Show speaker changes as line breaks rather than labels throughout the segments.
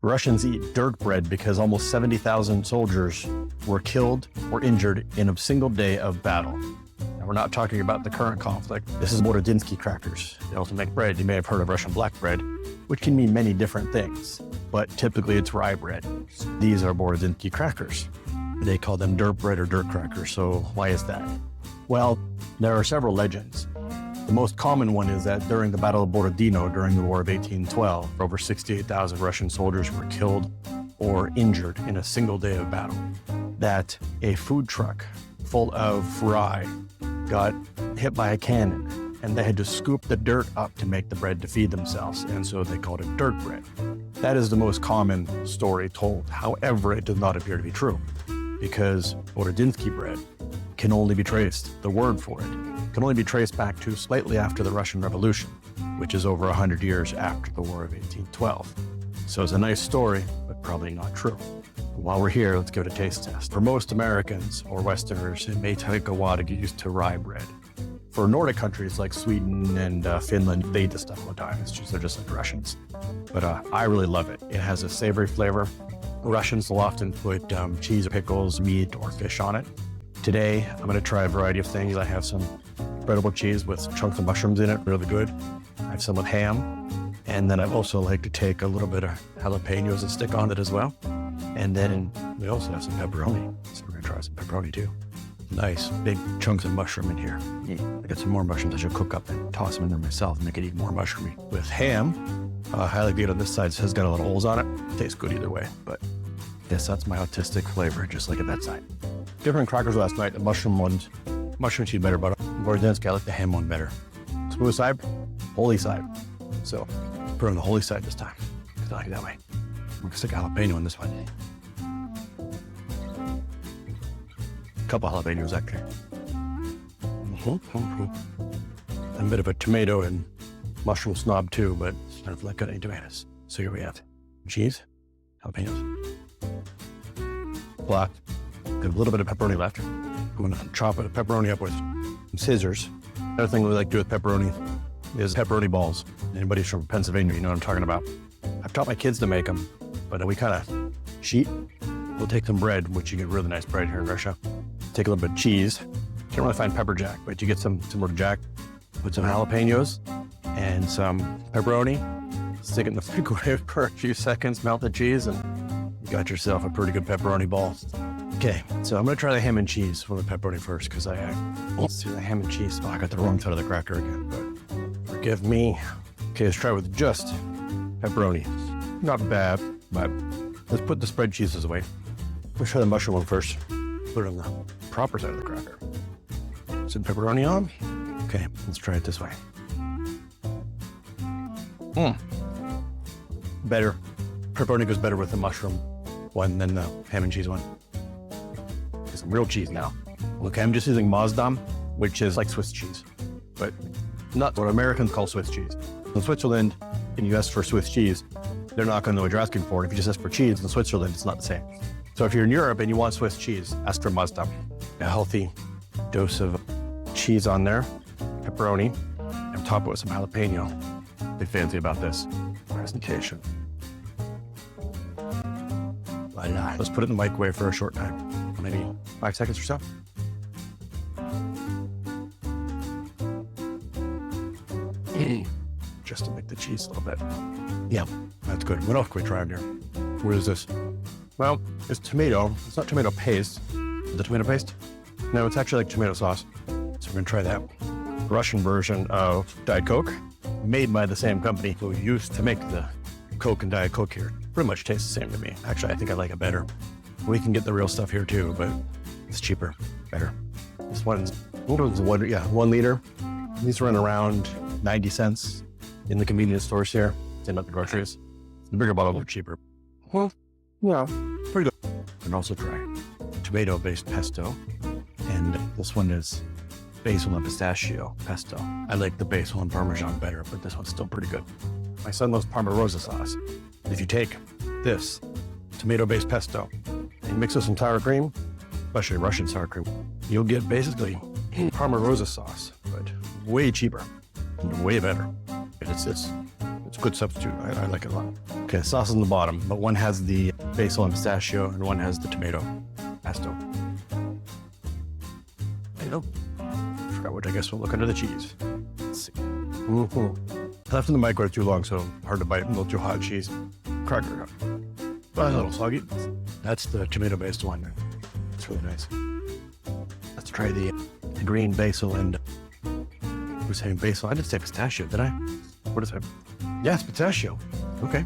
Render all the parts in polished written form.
Russians eat dirt bread because almost 70,000 soldiers were killed or injured in a single day of battle. Now, we're not talking about the current conflict. This is Borodinsky crackers. They also make bread. You may have heard of Russian black bread, which can mean many different things, but typically it's rye bread. These are Borodinsky crackers. They call them dirt bread or dirt crackers. So why is that? Well, there are several legends. The most common one is that during the Battle of Borodino, during the War of 1812, over 68,000 Russian soldiers were killed or injured in a single day of battle. That a food truck full of rye got hit by a cannon, and they had to scoop the dirt up to make the bread to feed themselves, and so they called it dirt bread. That is the most common story told. However, it does not appear to be true, because Borodinsky bread can only be traced, the word for it, can only be traced back to slightly after the Russian Revolution, which is over 100 years after the War of 1812. So it's a nice story, but probably not true. While we're here, let's give it a taste test. For most Americans or Westerners, it may take a while to get used to rye bread. For Nordic countries like Sweden and Finland, they eat this stuff all the time. It's just, they're just like Russians. But I really love it. It has a savory flavor. Russians will often put cheese, pickles, meat, or fish on it. Today, I'm going to try a variety of things. I have some spreadable cheese with chunks of mushrooms in it, really good. I have some with ham. And then I also like to take a little bit of jalapenos and stick on it as well. And then we also have some pepperoni. So we're going to try some pepperoni too. Nice big chunks of mushroom in here. I got some more mushrooms I should cook up and toss them in there myself and make it even more mushroomy. With ham, I like to get on this side. It has got a lot of holes on it. Tastes good either way, but yes, that's my autistic flavor, just like at that side. Different crackers last night. The mushroom ones, mushroom cheese better, but Borodinsky, I like the ham one better. Smooth side, holy side. So put it on the holy side this time, because I like it that way. I'm gonna stick a jalapeno on this one. A couple jalapenos actually. I'm a bit of a tomato and mushroom snob too, but I don't like any tomatoes. So here we have cheese, jalapenos, black. Got a little bit of pepperoni left. I'm gonna chop the pepperoni up with scissors. Another thing we like to do with pepperoni is pepperoni balls. Anybody from Pennsylvania, you know what I'm talking about. I've taught my kids to make them, but we kind of cheat. We'll take some bread, which you get really nice bread here in Russia. Take a little bit of cheese. Can't really find pepper jack, but you get some similar to jack. Put some jalapenos and some pepperoni. Stick it in the microwave for a few seconds, melt the cheese, and you got yourself a pretty good pepperoni ball. Okay, so I'm gonna try the ham and cheese with the pepperoni first, because let's do the ham and cheese. Oh, I got the wrong side of the cracker again, but forgive me. Okay, let's try with just pepperoni. Not bad, but let's put the spread cheeses away. Let's try the mushroom one first. Put it on the proper side of the cracker. Some pepperoni on. Okay, let's try it this way. Better. Pepperoni goes better with the mushroom one than the ham and cheese one. Some real cheese now. Okay, I'm just using Maasdam, which is like Swiss cheese, but not what Americans call Swiss cheese. In Switzerland, and you ask for Swiss cheese, they're not going to know what you're asking for. If you just ask for cheese in Switzerland, it's not the same. So if you're in Europe and you want Swiss cheese, ask for Maasdam. A healthy dose of cheese on there, pepperoni, and top it with some jalapeno. Be fancy about this presentation. Voila. Let's put it in the microwave for a short time, maybe 5 seconds or so. Just to make the cheese a little bit. Yeah, that's good. What else can we try on here? What is this? Well, it's tomato. It's not tomato paste. Is it tomato paste? No, it's actually like tomato sauce. So we're gonna try that. Russian version of Diet Coke, made by the same company who used to make the Coke and Diet Coke here. Pretty much tastes the same to me. Actually, I think I like it better. We can get the real stuff here too, but it's cheaper, better. This one's 1 liter. These run around 90 cents in the convenience stores here. Same at the groceries. The bigger bottles are cheaper. Well, yeah, pretty good. And also try tomato-based pesto. And this one is basil and pistachio pesto. I like the basil and Parmesan better, but this one's still pretty good. My son loves Parma-Rosa sauce. If you take this tomato-based pesto and mix with some sour cream, especially Russian sour cream, you'll get basically Parma-Rosa sauce, but way cheaper and way better. It's a good substitute. I like it a lot. Okay, sauce is on the bottom, but one has the basil and pistachio, and one has the tomato pesto. There you go. Forgot which I guess will look under the cheese. Let's see. I left in the microwave too long, so hard to bite. A little too hot cheese. Cracker. Well, a little soggy. That's the tomato-based one. It's really nice. Let's try the green basil and... Who's saying basil? I didn't say pistachio, did I? What is it? Yeah, it's pistachio. Okay.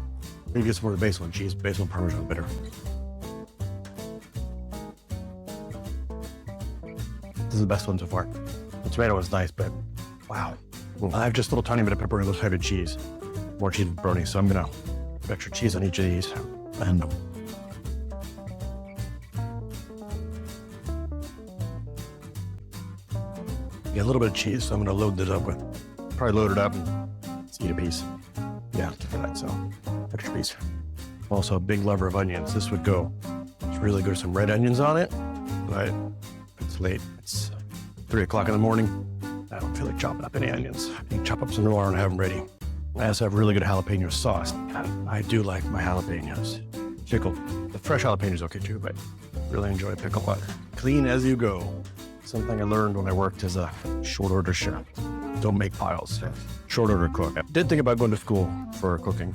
Maybe get some more of the basil and cheese. Basil and Parmesan bitter. This is the best one so far. The tomato was nice, but wow. I have just a little tiny bit of pepperoni, those heavy cheese. More cheese and pepperoni, so I'm gonna put extra cheese on each of these. And get a little bit of cheese, so I'm gonna load this up with. Probably load it up and let's eat a piece. Yeah, for that, so extra piece. Also a big lover of onions. This would go. It's really good with some red onions on it, but it's late. It's 3 o'clock in the morning. I don't feel like chopping up any onions. I can chop up some tomorrow and have them ready. I also have really good jalapeno sauce. I do like my jalapenos. Pickled. The fresh jalapeno is okay too, but really enjoy pickled butter. Clean as you go. Something I learned when I worked as a short order chef. Don't make piles. Short order cook. I did think about going to school for cooking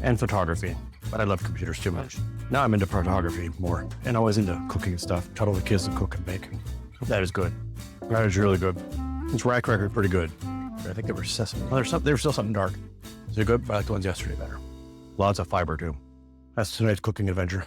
and photography, but I love computers too much. Now I'm into photography more, and always into cooking and stuff. Taught all the kids to cook and bake. That is good. That is really good. This rye cracker is pretty good. I think they were sesame. Well, there was still something dark. They're good, but I like the ones yesterday better. Lots of fiber too. That's tonight's cooking adventure.